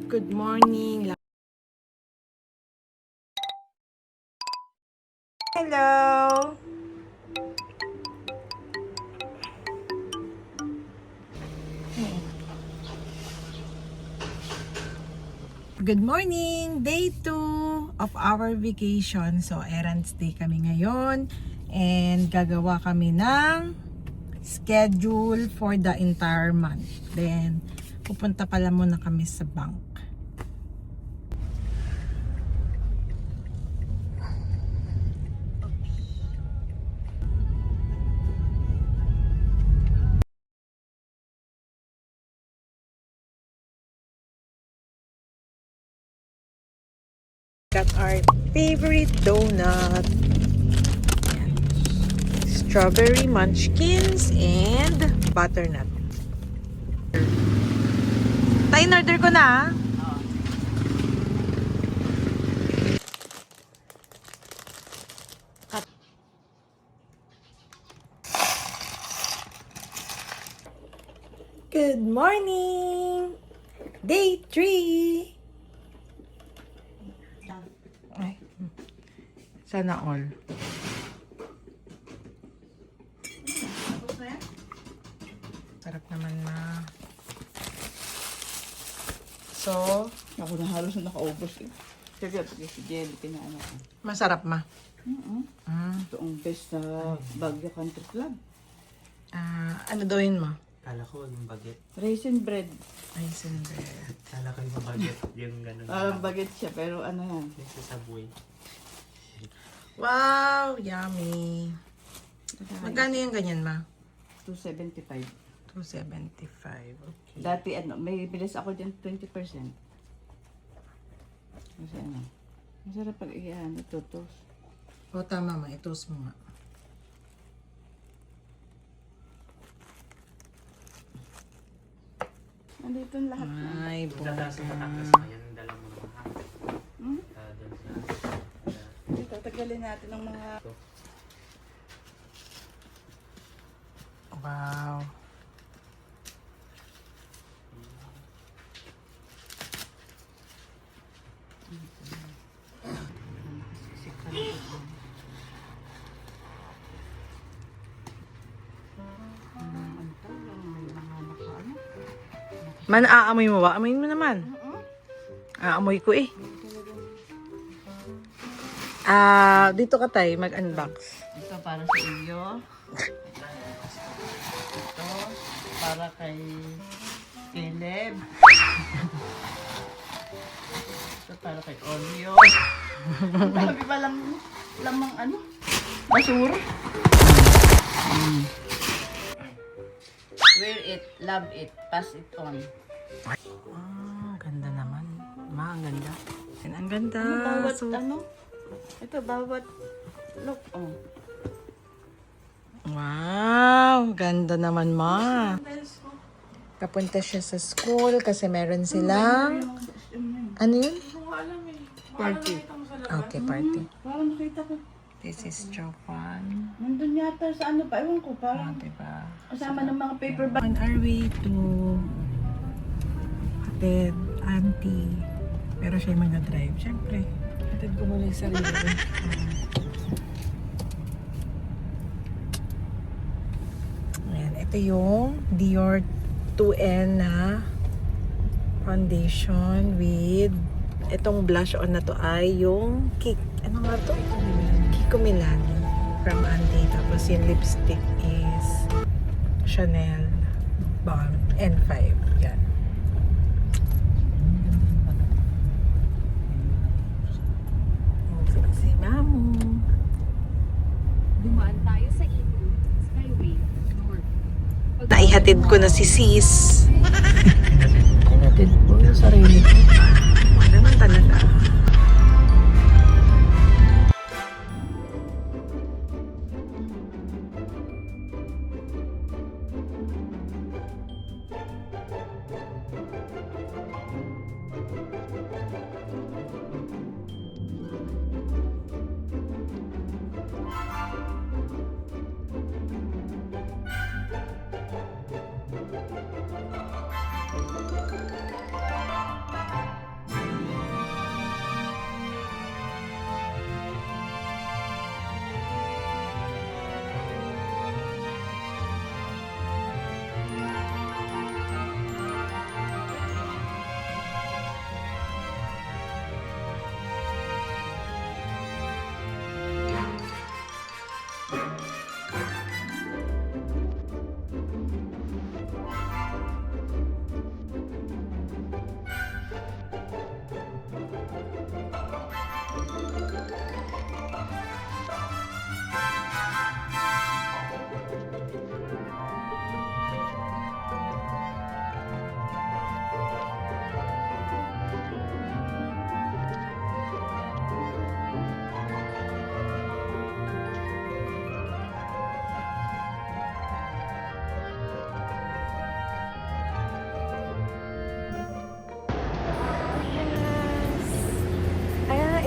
Good morning. Hello. Good morning. Day 2 of our vacation. So, errands day kami ngayon. And gagawa kami ng schedule for the entire month. Then, pupunta pala muna kami sa bank. Got our favorite donut. Ayan. Strawberry munchkins and butternut. Tayo, in-order ko na. Good morning! Day 3! Ay, sana all. Sarap naman na. So, Ako na halos na nakaubos eh. Sige, si Jelly, kinaano ko. masarap ma. Ito ang best sa Baguio Country Club. Ano dawin mo? Kala ko yung baget. Raisin bread. Raisin bread. Kala ko yung baget. Yung ganun. Parang baget siya, pero ano yan. Yung sa Subway. Wow! Yummy! Magkano yung ganyan ma? 275. 275. Okay. Dati ano, may bilis ako dyan 20%. Kasi ano, masarap pag iyan, itutos. O tama ma, itos mo nga. Nandito ang lahat na. Ay, Yung tataas sa patakas bongga. na yan, dala mo naman ha. Hmm? Doon sa... Dito, tagalin natin ng mga... Wow. Man, aamoy mo ba? Amoyin mo naman. Aamoy ko eh. Dito ka tayo, mag-unbox. Ito para sa iyo. Ito para kay Caleb. Ito para kay Olio. Sabi pa lang lamang ano? Basura. Wear it, love it, pass it on. Ganda naman. Ma, ang ganda. Yan, ang ganda. Bawat So, ano? Ito bawat look. Oh. wow, ganda naman ma. Kapunta siya sa school kasi meron silang, ano yun? Party. Okay, party. Parang nakita ko. This is Jovan. Nandun yata sa ano pa, ewan ko. Parang Diba? kasama ng mga paper bag. On our way to hatid, auntie. Pero siya yung mag-drive. Siyempre, hatid ko muna yung sarili ko. Ayan, ito yung Dior 2N na foundation with itong blush on na to ay yung ano nga to? Kiko Milani from Auntie. Tapos yung lipstick is Chanel Balm N5. Yan. Si Mamu. Dumaan tayo sa Igloo Skyway North. Naihatid ko na si Sis. Naihatid ko yung sarili ko. Ganun talaga.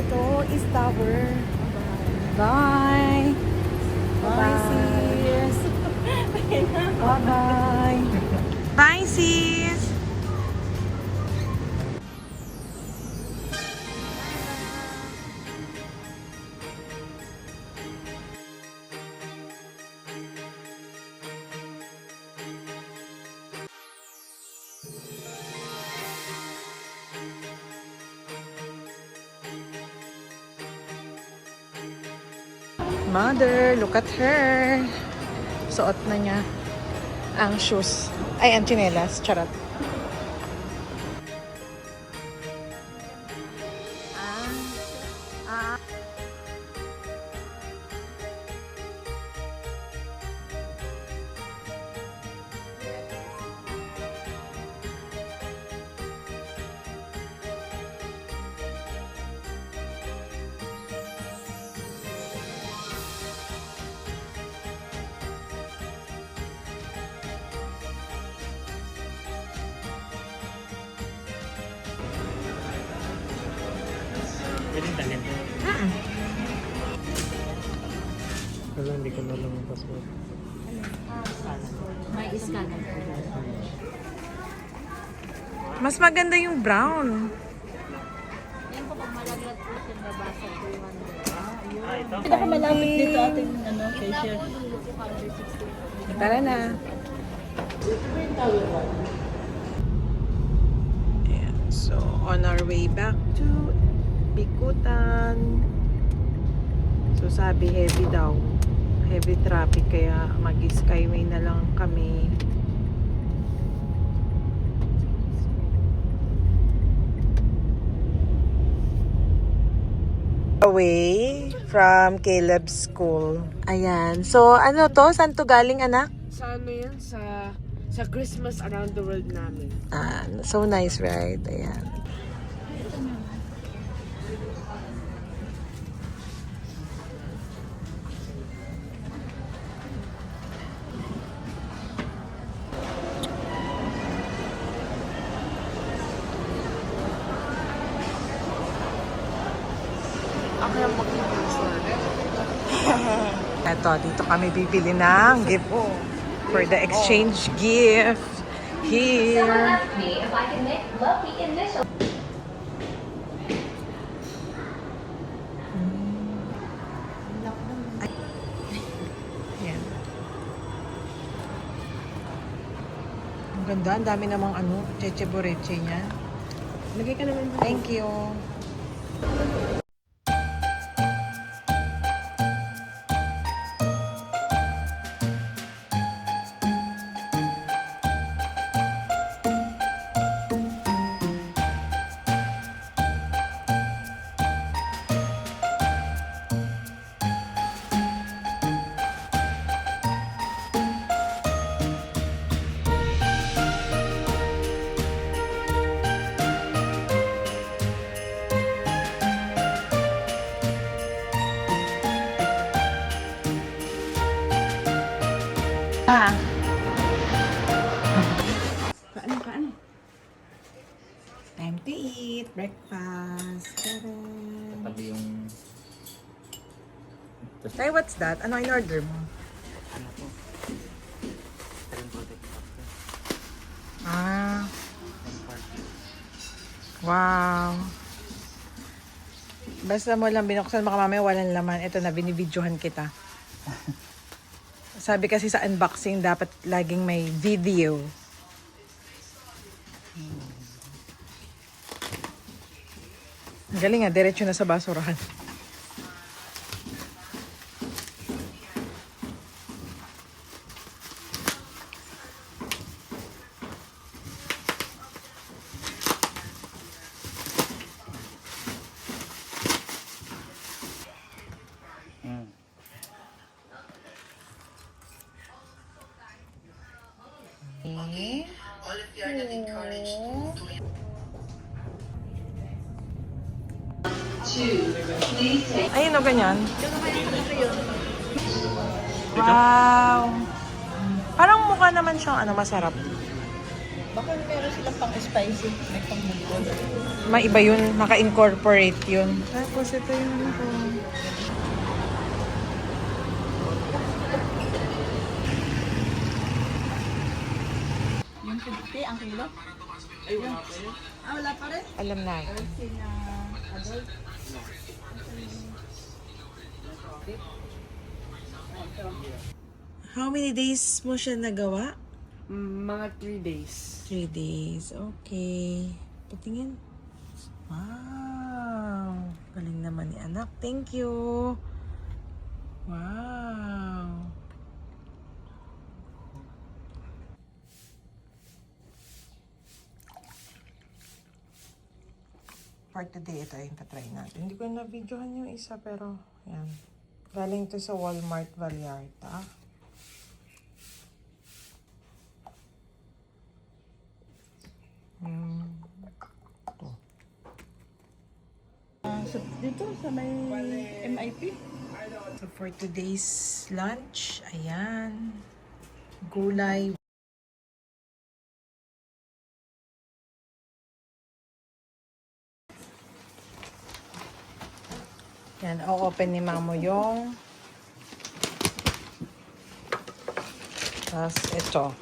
Ito is tower. Bye. Bye, sis. Bye-bye. Bye, sis. Mother, look at her. Suot na niya ang shoes. Ay, ang tsinelas. Charot. Pwedeng talent. Wala, hindi ko na lang ang password. May scanner. Mas maganda yung brown. Yan po pag malaglag po yung nabasa 200. Ah, ito. Pinakamalapit dito ating cashier. Tara na. Ayan. So, on our way back to Bikutan. So, sabi heavy daw. Heavy traffic kaya mag-skyway na lang kami. Away from Caleb's school. Ayan. So, ano to? Saan to galing, anak? Sa ano yan? Sa Christmas around the world namin. Ah, so nice, right? Ayan. Ako yung mag-concert. Eto, dito kami bibili ng gift for the exchange gift. Here. Ayan. Ang ganda, ang dami namang ano, cheche boreche niya. Lagay ka naman. Thank you. Time to eat. Breakfast. Tara. Tabi yung... Tay, what's that? Ano in-order mo? Ano po? Cream protect factor. Ah, 10 wow. Basta mo lang binuksan, baka mamaya walang laman. Ito na, binibidyohan kita. Sabi kasi sa unboxing, dapat laging may video. Ang galing nga, diretso na sa basurahan. Ayun o, ganyan. Wow! Parang mukha naman siyang masarap. Baka meron silang pang spicy. May pang bukod. Maiba yun, naka-incorporate yun. Tapos ito yung ano ko. Yung 50 ang kilo? Ay, wala pa yun. Ah, wala pa rin? Alam na. Adult. How many days mo siya nagawa? Mga 3 days. 3 days. Okay. Patingin. Wow. Galing naman ni anak. Thank you. Wow. For today, ito yung tatry natin. Hindi ko na-videohan yung isa, pero yan. Galing to sa Walmart Vallarta. Dito sa may MIP. So for today's lunch, ayan. Gulay. Yan, o-open ni Mamo yung tapos ito.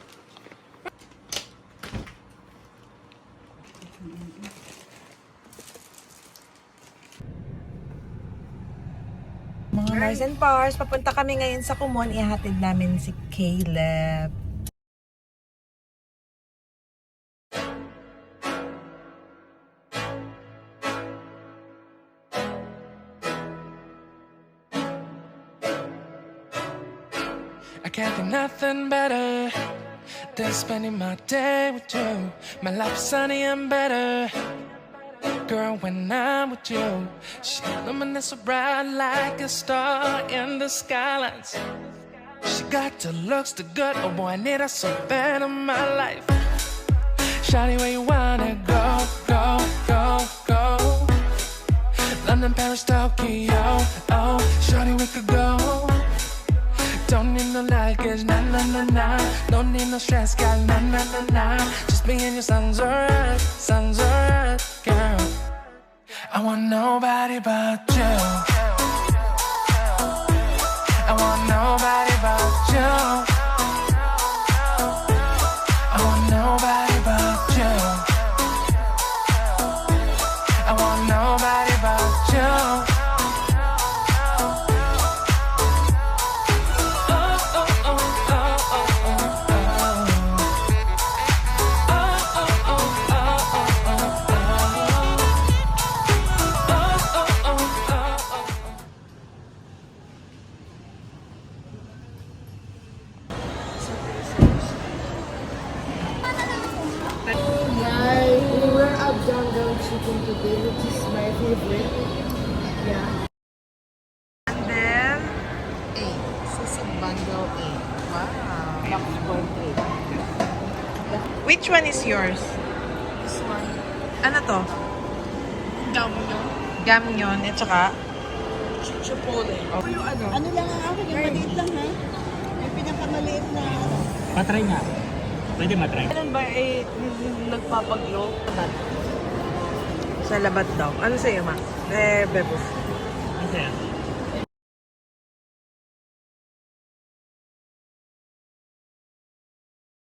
Mga Mars and Pars, papunta kami ngayon sa Kumon. Ihatid namin si Caleb. I can't think nothing better than spending my day with you. My life's sunny and better, girl, when I'm with you. She illuminates so bright like a star in the skylines. She got the looks, the good, oh boy, I need her so bad in my life. Shawty, where you wanna go, go, go, go? London, Paris, Tokyo, oh, shawty, we could go. Don't need no luggage, nah, nah, nah, nah. Don't need no stress, girl, nah, nah, nah, nah. Just me and you sounds alright, girl. I want nobody but you. I want nobody but you. I want nobody but you. I want nobody but you. We're up jungle chicken today, which is my favorite. Yeah. And then, 8. Sisig bundle 8. Wow. Box for 3. Which one is yours? This one. Ano to? Gamyo. Gamyon, at saka? Chipotle. Yung ano? Ano lang ang akin, yung maliit lang ha? Yung pinakamaliit na ano. Patry nga. Pwede matry. Kailan ba nagpapaglo? Sa labat daw. Ano sa'yo, ma? Bebo. Masaya.